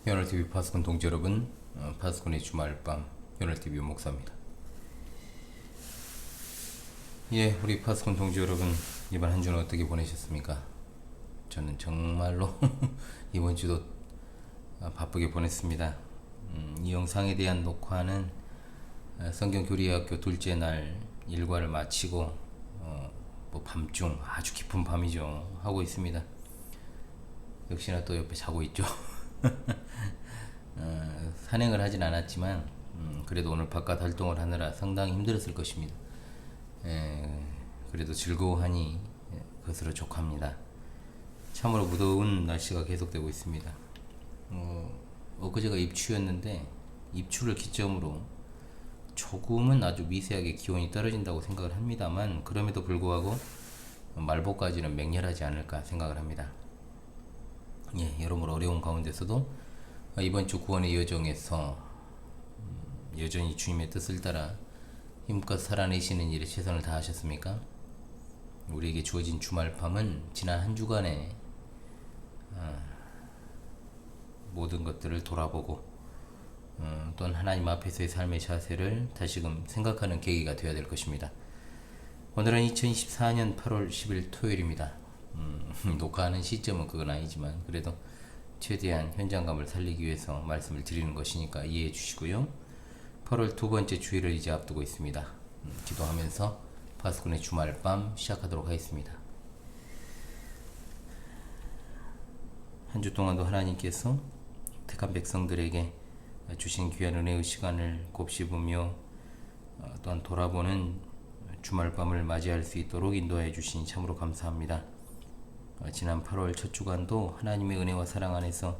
연월TV 파수꾼 동지 여러분, 파수꾼의 주말밤 연월TV 목사입니다. 예, 우리 파수꾼 동지 여러분, 이번 한 주는 어떻게 보내셨습니까? 저는 정말로 이번 주도 바쁘게 보냈습니다. 이 영상에 대한 녹화는 성경교리학교 둘째 날 일과를 마치고 밤중, 아주 깊은 밤이죠, 하고 있습니다. 역시나 또 옆에 자고 있죠. 산행을 하진 않았지만 그래도 오늘 바깥 활동을 하느라 상당히 힘들었을 것입니다. 그래도 즐거워하니 그것으로 족합니다. 참으로 무더운 날씨가 계속되고 있습니다. 엊그제가 입추였는데 입추를 기점으로 조금은 아주 미세하게 기온이 떨어진다고 생각을 합니다만, 그럼에도 불구하고 말복까지는 맹렬하지 않을까 생각을 합니다. 예, 여러모로 어려운 가운데서도 이번 주 구원의 여정에서 여전히 주님의 뜻을 따라 힘껏 살아내시는 일에 최선을 다하셨습니까? 우리에게 주어진 주말밤은 지난 한 주간의 모든 것들을 돌아보고 또한 하나님 앞에서의 삶의 자세를 다시금 생각하는 계기가 되어야 될 것입니다. 오늘은 2024년 8월 10일 토요일입니다. 녹화하는 시점은 그건 아니지만 그래도 최대한 현장감을 살리기 위해서 말씀을 드리는 것이니까 이해해 주시고요. 8월 두 번째 주일을 이제 앞두고 있습니다. 기도하면서 파수꾼의 주말밤 시작하도록 하겠습니다. 한 주 동안도 하나님께서 택한 백성들에게 주신 귀한 은혜의 시간을 곱씹으며 또한 돌아보는 주말밤을 맞이할 수 있도록 인도해 주시니 참으로 감사합니다. 지난 8월 첫 주간도 하나님의 은혜와 사랑 안에서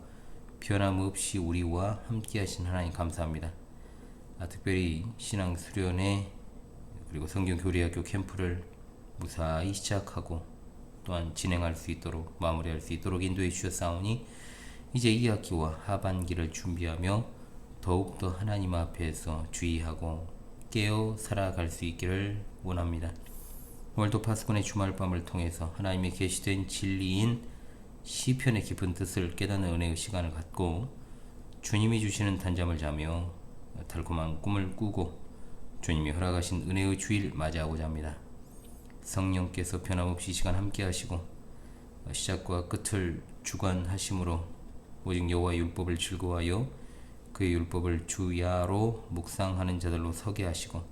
변함없이 우리와 함께 하신 하나님 감사합니다. 특별히 신앙 수련회 그리고 성경교리학교 캠프를 무사히 시작하고 또한 진행할 수 있도록, 마무리할 수 있도록 인도해 주셨사오니 이제 2학기와 하반기를 준비하며 더욱더 하나님 앞에서 주의하고 깨어 살아갈 수 있기를 원합니다. 오늘도 파수꾼의 주말밤을 통해서 하나님의 계시된 진리인 시편의 깊은 뜻을 깨닫는 은혜의 시간을 갖고 주님이 주시는 단잠을 자며 달콤한 꿈을 꾸고 주님이 허락하신 은혜의 주일 맞이하고자 합니다. 성령께서 변함없이 시간 함께 하시고 시작과 끝을 주관하심으로 오직 여호와의 율법을 즐거워하여 그의 율법을 주야로 묵상하는 자들로 서게 하시고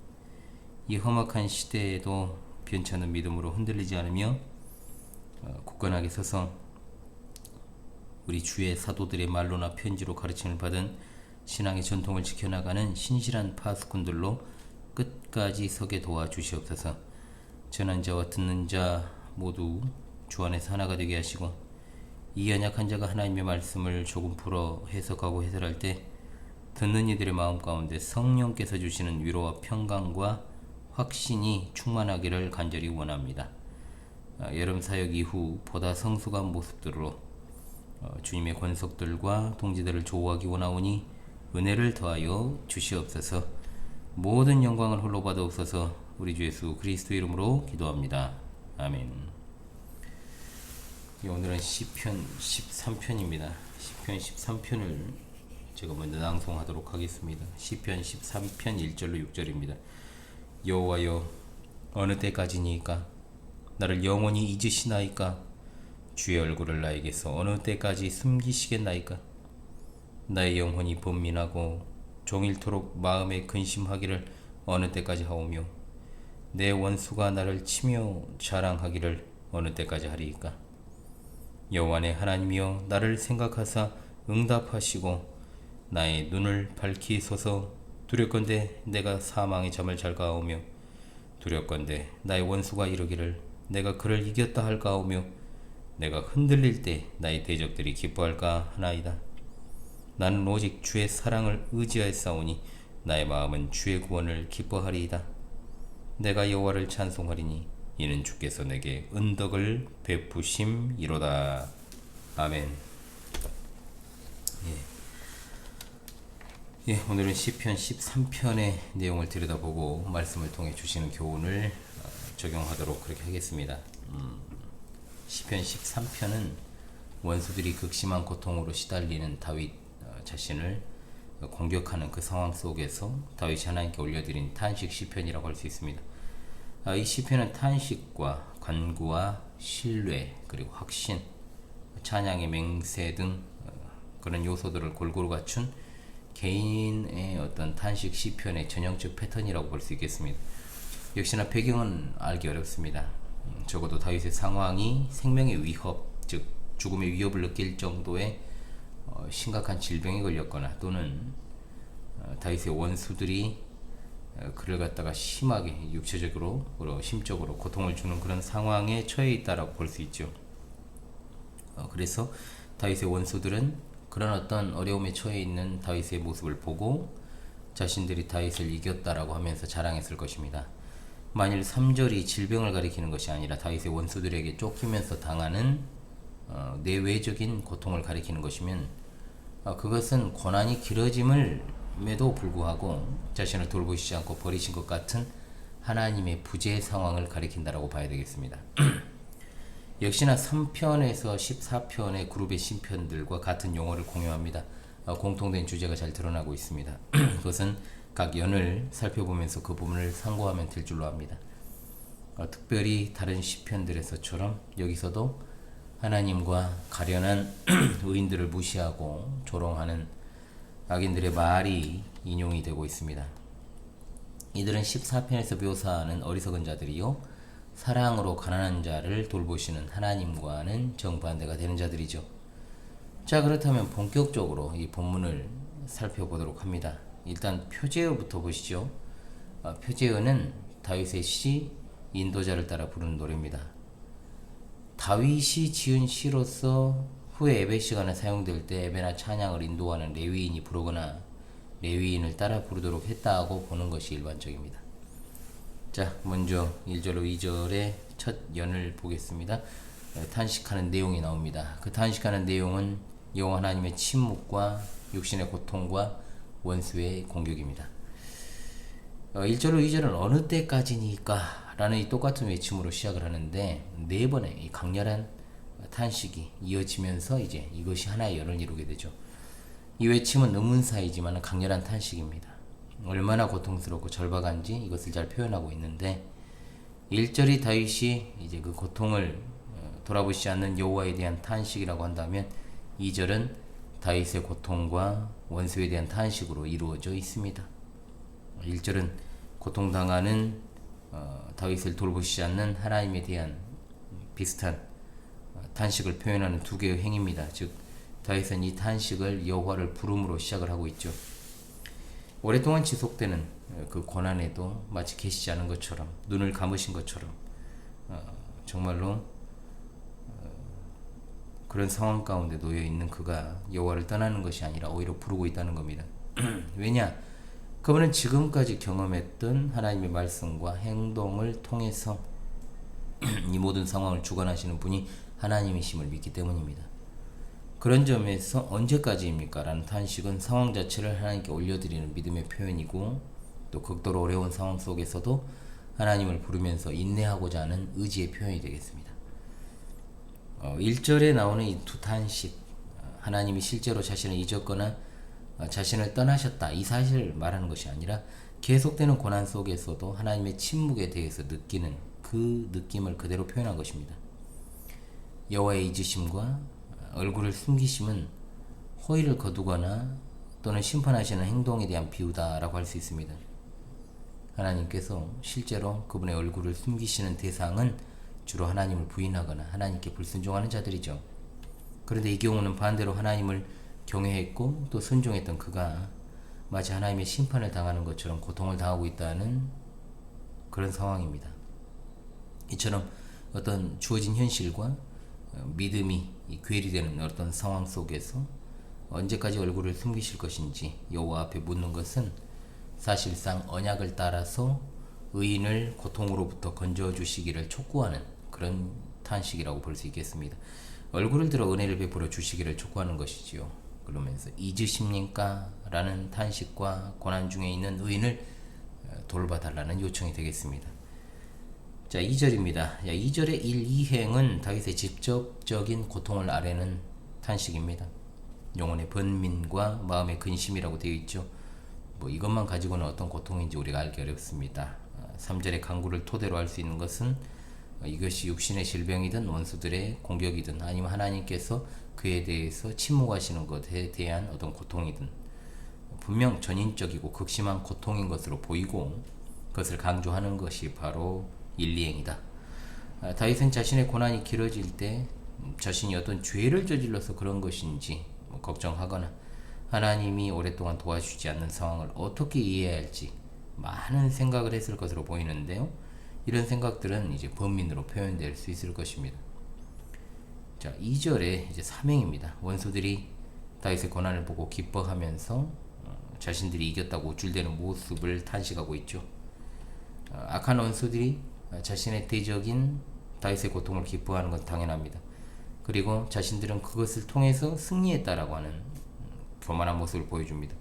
이 험악한 시대에도 변찮은 믿음으로 흔들리지 않으며 굳건하게 서서 우리 주의 사도들의 말로나 편지로 가르침을 받은 신앙의 전통을 지켜나가는 신실한 파수꾼들로 끝까지 서게 도와주시옵소서. 전한 자와 듣는 자 모두 주 안에서 하나가 되게 하시고 이 연약한 자가 하나님의 말씀을 조금 풀어 해석하고 해설할 때 듣는 이들의 마음 가운데 성령께서 주시는 위로와 평강과 확신이 충만하기를 간절히 원합니다. 여름 사역 이후 보다 성숙한 모습들로 주님의 권속들과 동지들을 조우하기 원하오니 은혜를 더하여 주시옵소서. 모든 영광을 홀로 받아옵소서. 우리 주 예수 그리스도 이름으로 기도합니다. 아멘. 오늘은 시편 13편입니다. 시편 13편을 제가 먼저 낭송하도록 하겠습니다. 시편 13편 1절로 6절입니다. 여호와여, 어느 때까지니까 나를 영원히 잊으시나이까? 주의 얼굴을 나에게서 어느 때까지 숨기시겠나이까? 나의 영혼이 번민하고 종일토록 마음에 근심하기를 어느 때까지 하오며 내 원수가 나를 치며 자랑하기를 어느 때까지 하리이까? 여호와네 하나님이여, 나를 생각하사 응답하시고 나의 눈을 밝히소서. 두렵건대 내가 사망의 잠을 잘까오며 두렵건대 나의 원수가 이르기를 내가 그를 이겼다 할까오며 내가 흔들릴 때 나의 대적들이 기뻐할까 하나이다. 나는 오직 주의 사랑을 의지하였사오니 나의 마음은 주의 구원을 기뻐하리이다. 내가 여호와를 찬송하리니 이는 주께서 내게 은덕을 베푸심이로다. 아멘. 오늘은 시편 13편의 내용을 들여다보고 말씀을 통해 주시는 교훈을 적용하도록 그렇게 하겠습니다. 시편 13편은 원수들이 극심한 고통으로 시달리는 다윗 자신을 공격하는 그 상황 속에서 다윗이 하나님께 올려드린 탄식 시편이라고 할 수 있습니다. 이 시편은 탄식과 간구와 신뢰 그리고 확신, 찬양의 맹세 등 그런 요소들을 골고루 갖춘 개인의 어떤 탄식 시편의 전형적 패턴이라고 볼 수 있겠습니다. 역시나 배경은 알기 어렵습니다. 적어도 다윗의 상황이 생명의 위협, 즉 죽음의 위협을 느낄 정도의 심각한 질병에 걸렸거나 또는 다윗의 원수들이 그를 갖다가 심하게 육체적으로 심적으로 고통을 주는 그런 상황에 처해 있다라고 볼 수 있죠. 그래서 다윗의 원수들은 그런 어떤 어려움에 처해 있는 다윗의 모습을 보고 자신들이 다윗을 이겼다라고 하면서 자랑했을 것입니다. 만일 3절이 질병을 가리키는 것이 아니라 다윗의 원수들에게 쫓기면서 당하는 내외적인 고통을 가리키는 것이면 그것은 고난이 길어짐에도 불구하고 자신을 돌보시지 않고 버리신 것 같은 하나님의 부재 상황을 가리킨다라고 봐야 되겠습니다. 역시나 3편에서 14편의 그룹의 신편들과 같은 용어를 공유합니다. 공통된 주제가 잘 드러나고 있습니다. 그것은 각 연을 살펴보면서 그 부분을 상고하면 될 줄로 압니다. 특별히 다른 시편들에서처럼 여기서도 하나님과 가련한 의인들을 무시하고 조롱하는 악인들의 말이 인용이 되고 있습니다. 이들은 14편에서 묘사하는 어리석은 자들이요 사랑으로 가난한 자를 돌보시는 하나님과는 정반대가 되는 자들이죠. 자, 그렇다면 본격적으로 이 본문을 살펴보도록 합니다. 일단 표제어부터 보시죠. 표제어는 다윗의 시 인도자를 따라 부르는 노래입니다. 다윗이 지은 시로서 후에 예배 시간에 사용될 때 예배나 찬양을 인도하는 레위인이 부르거나 레위인을 따라 부르도록 했다고 보는 것이 일반적입니다. 자, 먼저 1절로 2절의 첫 연을 보겠습니다. 탄식하는 내용이 나옵니다. 그 탄식하는 내용은 여호와 하나님의 침묵과 육신의 고통과 원수의 공격입니다. 1절로 2절은 어느 때까지니까 라는 이 똑같은 외침으로 시작을 하는데 네 번의 이 강렬한 탄식이 이어지면서 이제 이것이 하나의 연을 이루게 되죠. 이 외침은 의문사이지만 강렬한 탄식입니다. 얼마나 고통스럽고 절박한지 이것을 잘 표현하고 있는데 1절이 다윗이 이제 그 고통을 돌아보시지 않는 여호와에 대한 탄식이라고 한다면 2절은 다윗의 고통과 원수에 대한 탄식으로 이루어져 있습니다. 1절은 고통당하는 다윗을 돌보시지 않는 하나님에 대한 비슷한 탄식을 표현하는 두 개의 행위입니다. 즉 다윗은 이 탄식을 여호와를 부름으로 시작을 하고 있죠. 오랫동안 지속되는 그 고난에도 마치 계시지 않은 것처럼 눈을 감으신 것처럼 정말로 그런 상황 가운데 놓여 있는 그가 여호와를 떠나는 것이 아니라 오히려 부르고 있다는 겁니다. 왜냐? 그분은 지금까지 경험했던 하나님의 말씀과 행동을 통해서 이 모든 상황을 주관하시는 분이 하나님이심을 믿기 때문입니다. 그런 점에서 언제까지입니까? 라는 탄식은 상황 자체를 하나님께 올려드리는 믿음의 표현이고 또 극도로 어려운 상황 속에서도 하나님을 부르면서 인내하고자 하는 의지의 표현이 되겠습니다. 1절에 나오는 이 두 탄식, 하나님이 실제로 자신을 잊었거나 자신을 떠나셨다 이 사실을 말하는 것이 아니라 계속되는 고난 속에서도 하나님의 침묵에 대해서 느끼는 그 느낌을 그대로 표현한 것입니다. 여호와의 잊으심과 얼굴을 숨기심은 호의를 거두거나 또는 심판하시는 행동에 대한 비유다라고 할 수 있습니다. 하나님께서 실제로 그분의 얼굴을 숨기시는 대상은 주로 하나님을 부인하거나 하나님께 불순종하는 자들이죠. 그런데 이 경우는 반대로 하나님을 경외했고 또 순종했던 그가 마치 하나님의 심판을 당하는 것처럼 고통을 당하고 있다는 그런 상황입니다. 이처럼 어떤 주어진 현실과 믿음이 괴리되는 어떤 상황 속에서 언제까지 얼굴을 숨기실 것인지 여호와 앞에 묻는 것은 사실상 언약을 따라서 의인을 고통으로부터 건져주시기를 촉구하는 그런 탄식이라고 볼 수 있겠습니다. 얼굴을 들어 은혜를 베풀어 주시기를 촉구하는 것이지요. 그러면서 잊으십니까? 라는 탄식과 고난 중에 있는 의인을 돌봐달라는 요청이 되겠습니다. 자, 2절입니다. 2절의 1, 2행은 다윗의 직접적인 고통을 아뢰는 탄식입니다. 영혼의 번민과 마음의 근심이라고 되어 있죠. 뭐 이것만 가지고는 어떤 고통인지 우리가 알기 어렵습니다. 3절의 강구를 토대로 할 수 있는 것은 이것이 육신의 질병이든 원수들의 공격이든 아니면 하나님께서 그에 대해서 침묵하시는 것에 대한 어떤 고통이든 분명 전인적이고 극심한 고통인 것으로 보이고 그것을 강조하는 것이 바로 1, 2행이다. 다윗은 자신의 고난이 길어질 때 자신이 어떤 죄를 저질러서 그런 것인지 걱정하거나 하나님이 오랫동안 도와주지 않는 상황을 어떻게 이해해야 할지 많은 생각을 했을 것으로 보이는데요. 이런 생각들은 이제 번민으로 표현될 수 있을 것입니다. 자, 2절에 이제 삼행입니다. 원수들이 다윗의 고난을 보고 기뻐하면서 자신들이 이겼다고 우쭐대는 모습을 탄식하고 있죠. 악한 원수들이 자신의 대적인 다윗의 고통을 기뻐하는 건 당연합니다. 그리고 자신들은 그것을 통해서 승리했다라고 하는 교만한 모습을 보여줍니다.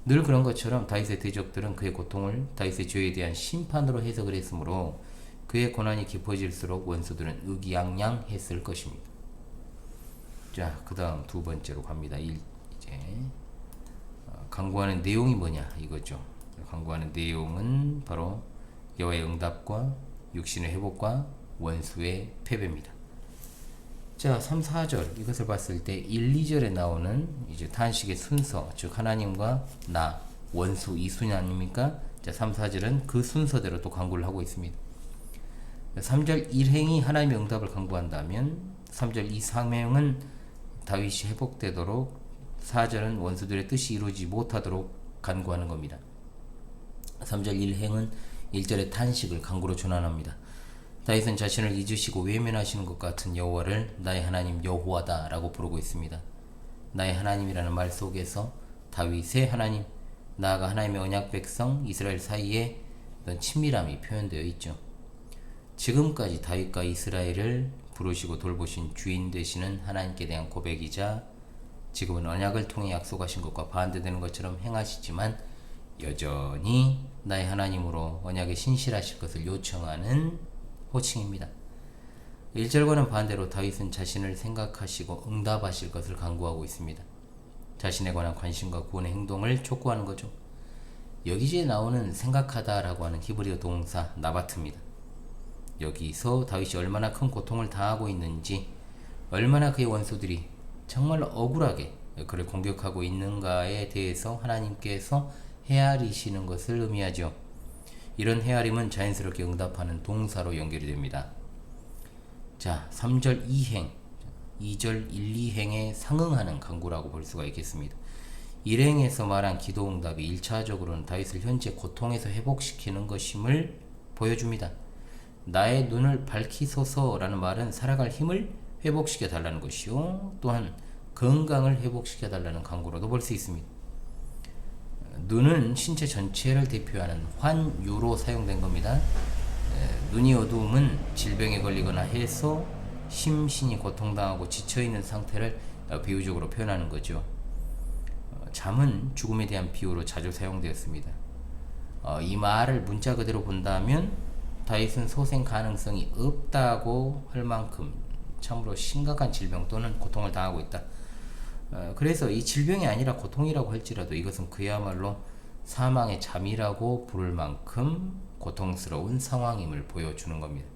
늘 그런 것처럼 다윗의 대적들은 그의 고통을 다윗의 죄에 대한 심판으로 해석을 했으므로 그의 고난이 깊어질수록 원수들은 의기양양했을 것입니다. 자, 그 다음 두 번째로 갑니다. 이제 강구하는 내용이 뭐냐 이거죠. 강구하는 내용은 바로 여호와의 응답과 육신의 회복과 원수의 패배입니다. 자, 3, 4절 이것을 봤을 때 1, 2절에 나오는 이제 탄식의 순서, 즉 하나님과 나, 원수 이 순위 아닙니까? 자, 3, 4절은 그 순서대로 또 강구를 하고 있습니다. 3절 1행이 하나님의 응답을 강구한다면 3절 이 상행은 다윗이 회복되도록 4절은 원수들의 뜻이 이루어지지 못하도록 간구하는 겁니다. 3절 1행은 1절의 탄식을 강구로 전환합니다. 다윗은 자신을 잊으시고 외면하시는 것 같은 여호와를 나의 하나님 여호와다 라고 부르고 있습니다. 나의 하나님이라는 말 속에서 다윗의 하나님, 나아가 하나님의 언약 백성 이스라엘 사이에 어떤 친밀함이 표현되어 있죠. 지금까지 다윗과 이스라엘을 부르시고 돌보신 주인 되시는 하나님께 대한 고백이자 지금은 언약을 통해 약속하신 것과 반대되는 것처럼 행하시지만 여전히 나의 하나님으로 언약에 신실하실 것을 요청하는 호칭입니다. 1절과는 반대로 다윗은 자신을 생각하시고 응답하실 것을 강구하고 있습니다. 자신에 관한 관심과 구원의 행동을 촉구하는 거죠. 여기에 나오는 생각하다라고 하는 히브리어 동사 나바트입니다. 여기서 다윗이 얼마나 큰 고통을 당하고 있는지, 얼마나 그의 원수들이 정말로 억울하게 그를 공격하고 있는가에 대해서 하나님께서 헤아리시는 것을 의미하죠. 이런 헤아림은 자연스럽게 응답하는 동사로 연결이 됩니다. 자, 3절 2행, 2절 1, 2행에 상응하는 강구라고 볼 수가 있겠습니다. 1행에서 말한 기도응답이 1차적으로는 다윗을 현재 고통에서 회복시키는 것임을 보여줍니다. 나의 눈을 밝히소서라는 말은 살아갈 힘을 회복시켜 달라는 것이요, 또한 건강을 회복시켜 달라는 강구로도 볼 수 있습니다. 눈은 신체 전체를 대표하는 환유로 사용된 겁니다. 눈이 어두움은 질병에 걸리거나 해서 심신이 고통당하고 지쳐있는 상태를 비유적으로 표현하는 거죠. 잠은 죽음에 대한 비유로 자주 사용되었습니다. 이 말을 문자 그대로 본다면 다윗은 소생 가능성이 없다고 할 만큼 참으로 심각한 질병 또는 고통을 당하고 있다. 그래서 이 질병이 아니라 고통이라고 할지라도 이것은 그야말로 사망의 잠이라고 부를 만큼 고통스러운 상황임을 보여주는 겁니다.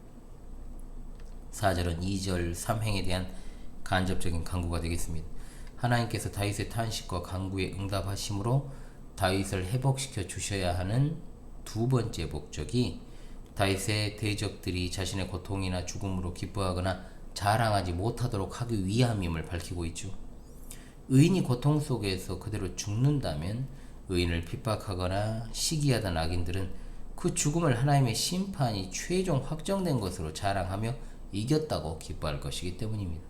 4절은 2절 3행에 대한 간접적인 강구가 되겠습니다. 하나님께서 다윗의 탄식과 강구에 응답하심으로 다윗을 회복시켜 주셔야 하는 두 번째 목적이 다윗의 대적들이 자신의 고통이나 죽음으로 기뻐하거나 자랑하지 못하도록 하기 위함임을 밝히고 있죠. 의인이 고통 속에서 그대로 죽는다면 의인을 핍박하거나 시기하던 악인들은 그 죽음을 하나님의 심판이 최종 확정된 것으로 자랑하며 이겼다고 기뻐할 것이기 때문입니다.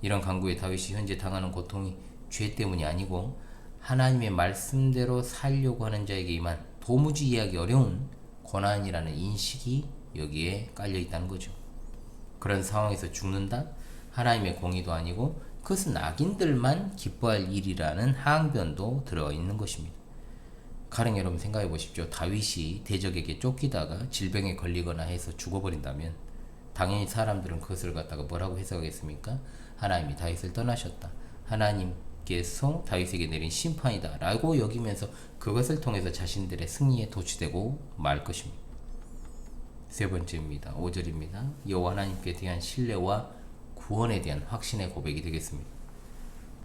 이런 강구에 다윗이 현재 당하는 고통이 죄 때문이 아니고 하나님의 말씀대로 살려고 하는 자에게 임한 도무지 이해하기 어려운 고난이라는 인식이 여기에 깔려 있다는 거죠. 그런 상황에서 죽는다? 하나님의 공의도 아니고 그것은 악인들만 기뻐할 일이라는 항변도 들어있는 것입니다. 가령 여러분 생각해 보십시오. 다윗이 대적에게 쫓기다가 질병에 걸리거나 해서 죽어버린다면 당연히 사람들은 그것을 갖다가 뭐라고 해석하겠습니까? 하나님이 다윗을 떠나셨다. 하나님 하나님께서 다윗에게 내린 심판이다 라고 여기면서 그것을 통해서 자신들의 승리에 도취되고 말 것입니다. 세 번째입니다. 5절입니다. 여호와 하나님께 대한 신뢰와 구원에 대한 확신의 고백이 되겠습니다.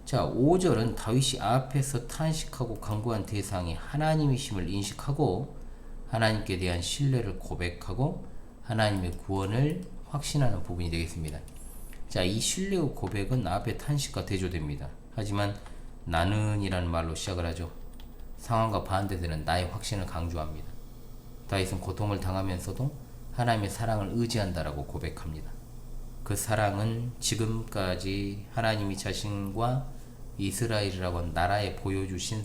자, 5절은 다윗이 앞에서 탄식하고 간구한 대상이 하나님이심을 인식하고 하나님께 대한 신뢰를 고백하고 하나님의 구원을 확신하는 부분이 되겠습니다. 자, 이 신뢰의 고백은 앞에 탄식과 대조됩니다. 하지만 나는 이라는 말로 시작을 하죠. 상황과 반대되는 나의 확신을 강조합니다. 다윗은 고통을 당하면서도 하나님의 사랑을 의지한다라고 고백합니다. 그 사랑은 지금까지 하나님이 자신과 이스라엘이라고 한 나라에 보여주신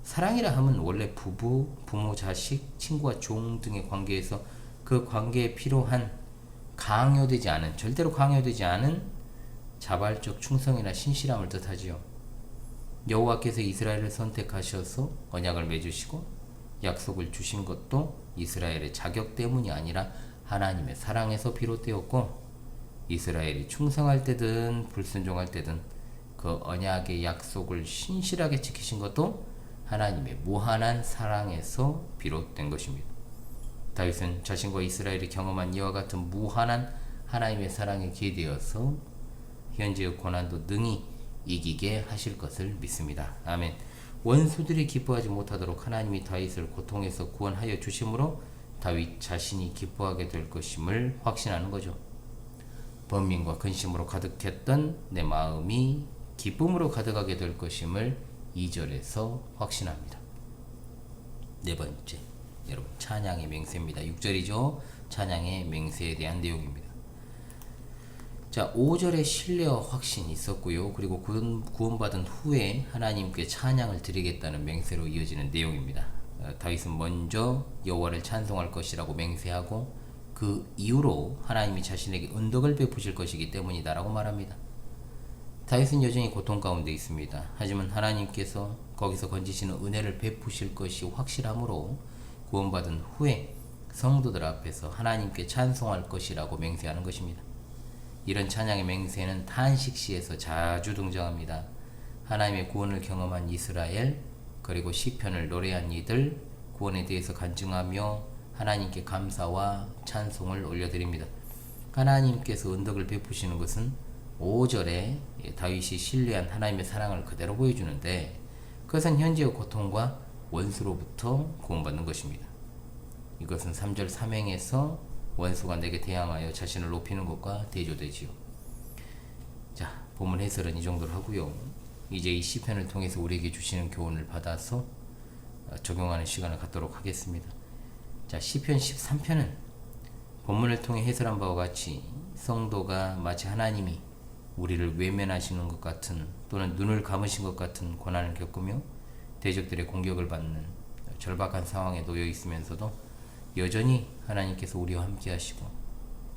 사랑이라 하면 원래 부부, 부모, 자식, 친구와 종 등의 관계에서 그 관계에 필요한 절대로 강요되지 않은 자발적 충성이나 신실함을 뜻하지요. 여호와께서 이스라엘을 선택하셔서 언약을 맺으시고 약속을 주신 것도 이스라엘의 자격 때문이 아니라 하나님의 사랑에서 비롯되었고, 이스라엘이 충성할 때든 불순종할 때든 그 언약의 약속을 신실하게 지키신 것도 하나님의 무한한 사랑에서 비롯된 것입니다. 다윗은 자신과 이스라엘이 경험한 이와 같은 무한한 하나님의 사랑에 기대어서 현재의 고난도 능히 이기게 하실 것을 믿습니다. 아멘. 원수들이 기뻐하지 못하도록 하나님이 다윗을 고통에서 구원하여 주심으로 다윗 자신이 기뻐하게 될 것임을 확신하는 거죠. 번민과 근심으로 가득했던 내 마음이 기쁨으로 가득하게 될 것임을 2절에서 확신합니다. 네 번째, 여러분, 찬양의 맹세입니다. 6절이죠. 찬양의 맹세에 대한 내용입니다. 자, 5절에 신뢰와 확신이 있었고요. 그리고 구원받은 후에 하나님께 찬양을 드리겠다는 맹세로 이어지는 내용입니다. 다윗은 먼저 여호와를 찬송할 것이라고 맹세하고 그 이후로 하나님이 자신에게 은덕을 베푸실 것이기 때문이다라고 말합니다. 다윗은 여전히 고통 가운데 있습니다. 하지만 하나님께서 거기서 건지시는 은혜를 베푸실 것이 확실하므로 구원받은 후에 성도들 앞에서 하나님께 찬송할 것이라고 맹세하는 것입니다. 이런 찬양의 맹세는 탄식시에서 자주 등장합니다. 하나님의 구원을 경험한 이스라엘, 그리고 시편을 노래한 이들, 구원에 대해서 간증하며 하나님께 감사와 찬송을 올려드립니다. 하나님께서 은덕을 베푸시는 것은 5절에 다윗이 신뢰한 하나님의 사랑을 그대로 보여주는데, 그것은 현재의 고통과 원수로부터 구원받는 것입니다. 이것은 3절 3행에서 원수가 내게 대항하여 자신을 높이는 것과 대조되지요. 자, 본문 해설은 이 정도로 하고요. 이제 이 시편을 통해서 우리에게 주시는 교훈을 받아서 적용하는 시간을 갖도록 하겠습니다. 자, 시편 13편은 본문을 통해 해설한 바와 같이 성도가 마치 하나님이 우리를 외면하시는 것 같은, 또는 눈을 감으신 것 같은 고난을 겪으며 대적들의 공격을 받는 절박한 상황에 놓여 있으면서도 여전히 하나님께서 우리와 함께 하시고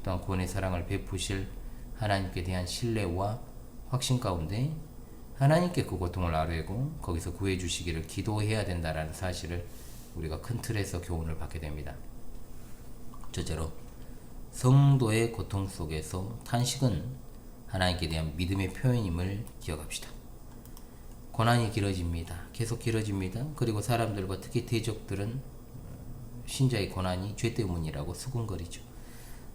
또한 구원의 사랑을 베푸실 하나님께 대한 신뢰와 확신 가운데 하나님께 그 고통을 아뢰고 거기서 구해 주시기를 기도해야 된다라는 사실을 우리가 큰 틀에서 교훈을 받게 됩니다. 첫째로, 성도의 고통 속에서 탄식은 하나님께 대한 믿음의 표현임을 기억합시다. 고난이 길어집니다. 계속 길어집니다. 그리고 사람들과 특히 대적들은 신자의 고난이 죄 때문이라고 수군거리죠.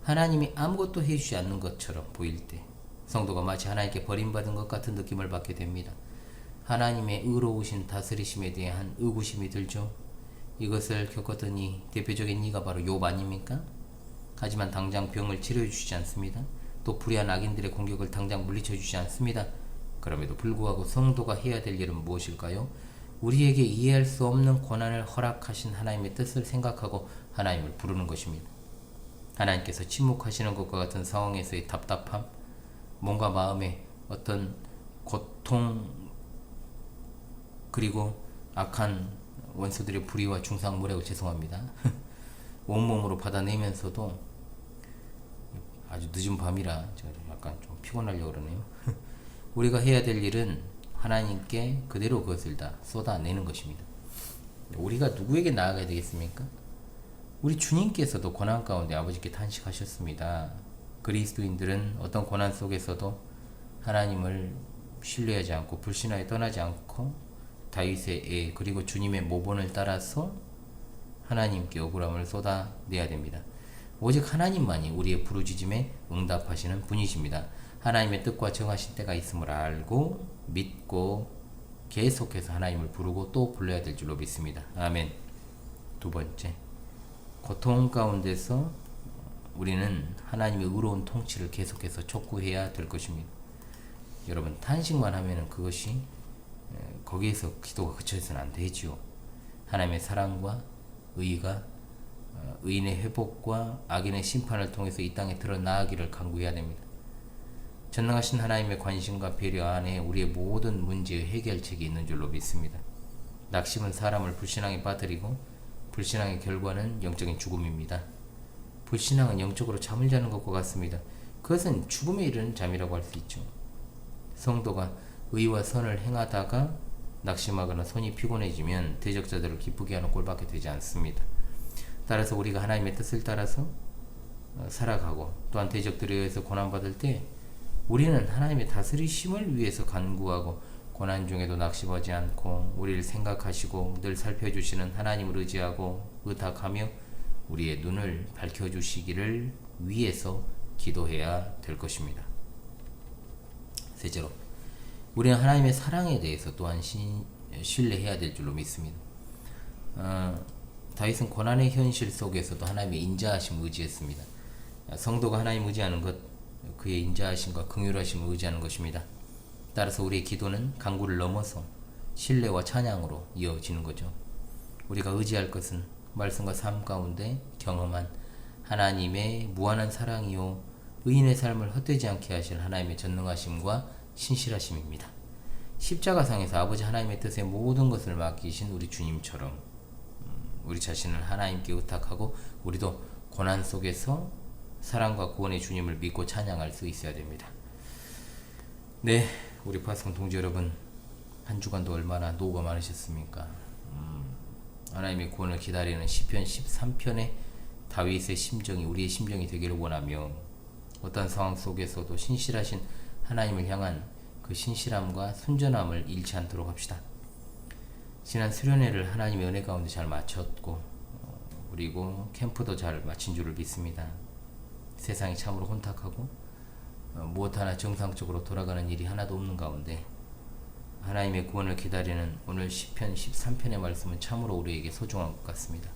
하나님이 아무것도 해주지 않는 것처럼 보일 때 성도가 마치 하나님께 버림받은 것 같은 느낌을 받게 됩니다. 하나님의 의로우신 다스리심에 대한 의구심이 들죠. 이것을 겪었던 이 대표적인 이가 바로 욥 아닙니까? 하지만 당장 병을 치료해 주시지 않습니다. 또 불의한 악인들의 공격을 당장 물리쳐 주지 않습니다. 그럼에도 불구하고 성도가 해야 될 일은 무엇일까요? 우리에게 이해할 수 없는 고난을 허락하신 하나님의 뜻을 생각하고 하나님을 부르는 것입니다. 하나님께서 침묵하시는 것과 같은 상황에서의 답답함, 뭔가 마음에 어떤 고통, 그리고 악한 원수들의 불의와 중상모략을 죄송합니다. 온몸으로 받아내면서도 아주 늦은 밤이라 제가 약간 좀 피곤하려고 그러네요. 우리가 해야 될 일은 하나님께 그대로 그것을 다 쏟아내는 것입니다. 우리가 누구에게 나아가야 되겠습니까? 우리 주님께서도 고난 가운데 아버지께 탄식하셨습니다. 그리스도인들은 어떤 고난 속에서도 하나님을 신뢰하지 않고 불신하에 떠나지 않고 다윗의 애 그리고 주님의 모본을 따라서 하나님께 억울함을 쏟아내야 됩니다. 오직 하나님만이 우리의 부르짖음에 응답하시는 분이십니다. 하나님의 뜻과 정하신 때가 있음을 알고 믿고 계속해서 하나님을 부르고 또 불러야 될 줄로 믿습니다. 아멘. 두 번째, 고통 가운데서 우리는 하나님의 의로운 통치를 계속해서 촉구해야 될 것입니다. 여러분, 탄식만 하면은 그것이 거기에서 기도가 그쳐서는 안 되지요. 하나님의 사랑과 의가 의인의 회복과 악인의 심판을 통해서 이 땅에 드러나기를 간구해야 됩니다. 전능하신 하나님의 관심과 배려 안에 우리의 모든 문제의 해결책이 있는 줄로 믿습니다. 낙심은 사람을 불신앙에 빠뜨리고 불신앙의 결과는 영적인 죽음입니다. 불신앙은 영적으로 잠을 자는 것과 같습니다. 그것은 죽음에 이르는 잠이라고 할 수 있죠. 성도가 의와 선을 행하다가 낙심하거나 손이 피곤해지면 대적자들을 기쁘게 하는 꼴밖에 되지 않습니다. 따라서 우리가 하나님의 뜻을 따라서 살아가고 또한 대적들에 의해서 고난받을 때 우리는 하나님의 다스리심을 위해서 간구하고 고난 중에도 낙심하지 않고 우리를 생각하시고 늘 살펴주시는 하나님을 의지하고 의탁하며 우리의 눈을 밝혀주시기를 위해서 기도해야 될 것입니다. 셋째로, 우리는 하나님의 사랑에 대해서 또한 신뢰해야 될 줄로 믿습니다. 다윗은 고난의 현실 속에서도 하나님의 인자하심을 의지했습니다. 성도가 하나님 의지하는 것, 그의 인자하심과 긍휼하심을 의지하는 것입니다. 따라서 우리의 기도는 간구를 넘어서 신뢰와 찬양으로 이어지는 거죠. 우리가 의지할 것은 말씀과 삶 가운데 경험한 하나님의 무한한 사랑이요 의인의 삶을 헛되지 않게 하실 하나님의 전능하심과 신실하심입니다. 십자가상에서 아버지 하나님의 뜻에 모든 것을 맡기신 우리 주님처럼 우리 자신을 하나님께 의탁하고 우리도 고난 속에서 사랑과 구원의 주님을 믿고 찬양할 수 있어야 됩니다. 네, 우리 파송 동지 여러분, 한 주간도 얼마나 노고가 많으셨습니까? 하나님의 구원을 기다리는 시편 13편의 다윗의 심정이 우리의 심정이 되기를 원하며 어떤 상황 속에서도 신실하신 하나님을 향한 그 신실함과 순전함을 잃지 않도록 합시다. 지난 수련회를 하나님의 은혜 가운데 잘 마쳤고 그리고 캠프도 잘 마친 줄을 믿습니다. 세상이 참으로 혼탁하고 무엇 하나 정상적으로 돌아가는 일이 하나도 없는 가운데 하나님의 구원을 기다리는 오늘 시편 13편의 말씀은 참으로 우리에게 소중한 것 같습니다.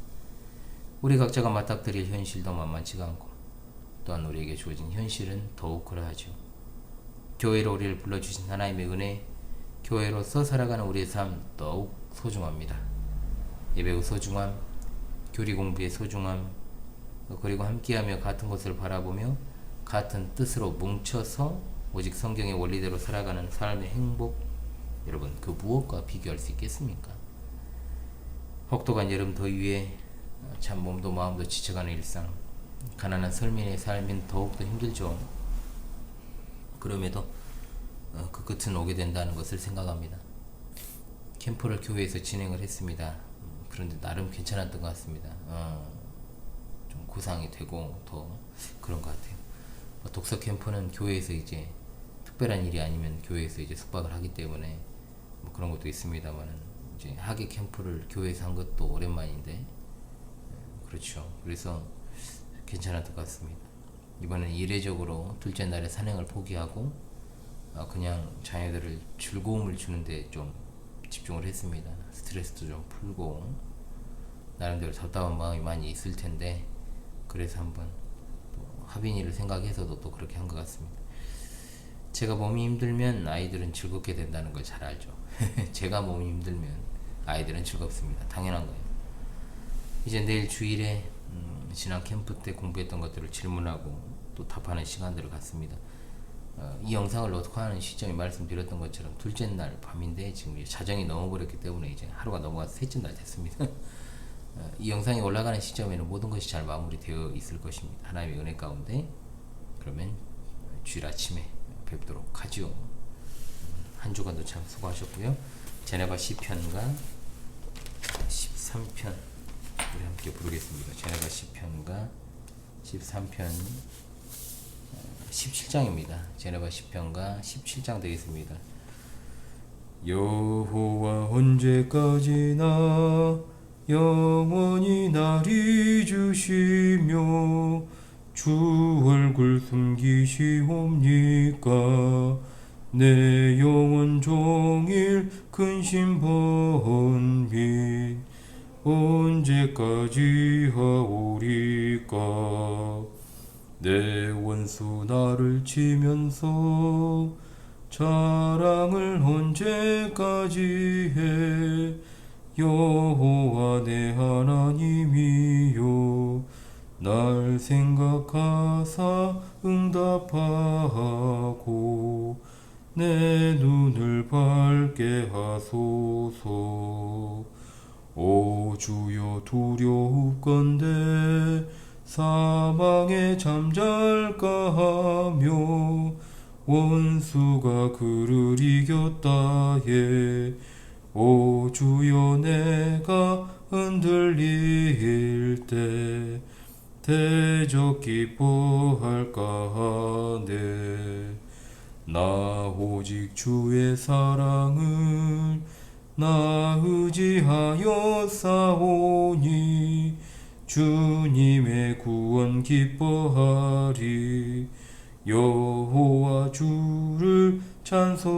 우리 각자가 맞닥뜨릴 현실도 만만치가 않고 또한 우리에게 주어진 현실은 더욱 그러하죠. 교회로 우리를 불러주신 하나님의 은혜, 교회로서 살아가는 우리의 삶 더욱 소중합니다. 예배의 소중함, 교리 공부의 소중함, 그리고 함께하며 같은 것을 바라보며 같은 뜻으로 뭉쳐서 오직 성경의 원리대로 살아가는 삶의 행복, 여러분 그 무엇과 비교할 수 있겠습니까? 혹독한 여름 더위에 참 몸도 마음도 지쳐가는 일상, 가난한 서민의 삶은 더욱더 힘들죠. 그럼에도 그 끝은 오게 된다는 것을 생각합니다. 캠프를 교회에서 진행을 했습니다. 그런데 나름 괜찮았던 것 같습니다. 좀 구상이 되고 더 그런 것 같아요. 독서 캠프는 교회에서 이제 특별한 일이 아니면 교회에서 이제 숙박을 하기 때문에 뭐 그런 것도 있습니다만은 이제 학예 캠프를 교회에서 한 것도 오랜만인데 그렇죠. 그래서 괜찮았던 것 같습니다. 이번엔 이례적으로 둘째 날에 산행을 포기하고 그냥 자녀들을 즐거움을 주는데 좀 집중을 했습니다. 스트레스도 좀 풀고 나름대로 답답한 마음이 많이 있을 텐데 그래서 한번 또 하빈이를 생각해서도 또 그렇게 한 것 같습니다. 제가 몸이 힘들면 아이들은 즐겁게 된다는 걸 잘 알죠. 제가 몸이 힘들면 아이들은 즐겁습니다. 당연한 거예요. 이제 내일 주일에 지난 캠프 때 공부했던 것들을 질문하고 또 답하는 시간들을 갖습니다. 이 영상을 녹화하는 시점이 말씀드렸던 것처럼 둘째 날 밤인데 지금 자정이 넘어버렸기 때문에 이제 하루가 넘어가서 셋째 날 됐습니다. 이 영상이 올라가는 시점에는 모든 것이 잘 마무리되어 있을 것입니다. 하나님의 은혜 가운데 그러면 주일 아침에 뵙도록 하죠. 한 주간도 참 수고하셨고요. 제네바 시편과 13편 우리 함께 부르겠습니다. 제네바 시편과 13편 17장입니다. 제네바 시편과 17장 되겠습니다. 여호와 언제까지나 영원히 날 잊으시며 주 얼굴 숨기시옵니까? 내 영혼 종일 근심 번민 언제까지 하오리까? 내 원수 나를 치면서 자랑을 언제까지 해? 여호와 내 하나님이여 날 생각하사 응답하고 내 눈을 밝게 하소서. 오 주여 두려우건대 사망에 잠잘까 하며 원수가 그를 이겼다에 오 주여 내가 흔들릴 때 대적 기뻐할까 하네. 나 오직 주의 사랑을 나 의지하여 싸우니 주님의 구원 기뻐하리. 여호와 주를 찬송하리.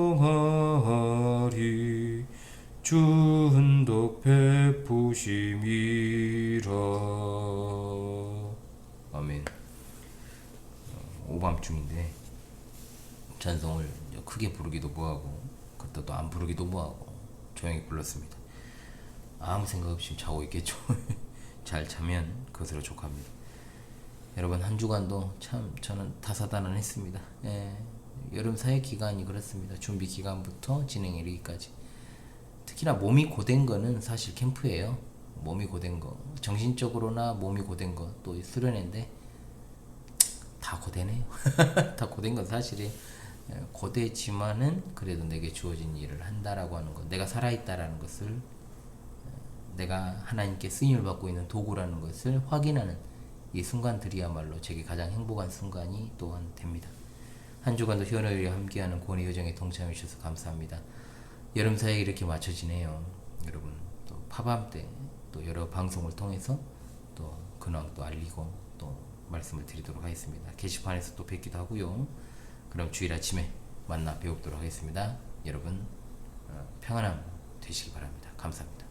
주 은덕 베푸심이라. 아멘. 오밤중인데 찬송을 크게 부르기도 뭐하고 그것도 또 안 부르기도 뭐하고 조용히 불렀습니다. 아무 생각 없이 자고 있겠죠. 잘 자면 그것으로 족합니다. 여러분 한 주간도 참 저는 다사다난했습니다. 여름 사회 기간이 그렇습니다. 준비 기간부터 진행 이르기까지. 특히나 몸이 고된 거는 사실 캠프예요. 몸이 고된 거, 정신적으로나 몸이 고된 거, 또 수련회인데 다 고되네요. 다 고된 건 사실이에요. 고되지만은 그래도 내게 주어진 일을 한다라고 하는 것, 내가 살아있다라는 것을, 내가 하나님께 쓰임을 받고 있는 도구라는 것을 확인하는 이 순간들이야말로 제게 가장 행복한 순간이 또한 됩니다. 한 주간도 희원회와 함께하는 구원의 여정에 동참해 주셔서 감사합니다. 여름 사역이 이렇게 맞춰지네요. 여러분 또 파밤 때 또 여러 방송을 통해서 또 근황 또 알리고 또 말씀을 드리도록 하겠습니다. 게시판에서 또 뵙기도 하고요. 그럼 주일 아침에 만나 뵙도록 하겠습니다. 여러분 평안함 되시기 바랍니다. 감사합니다.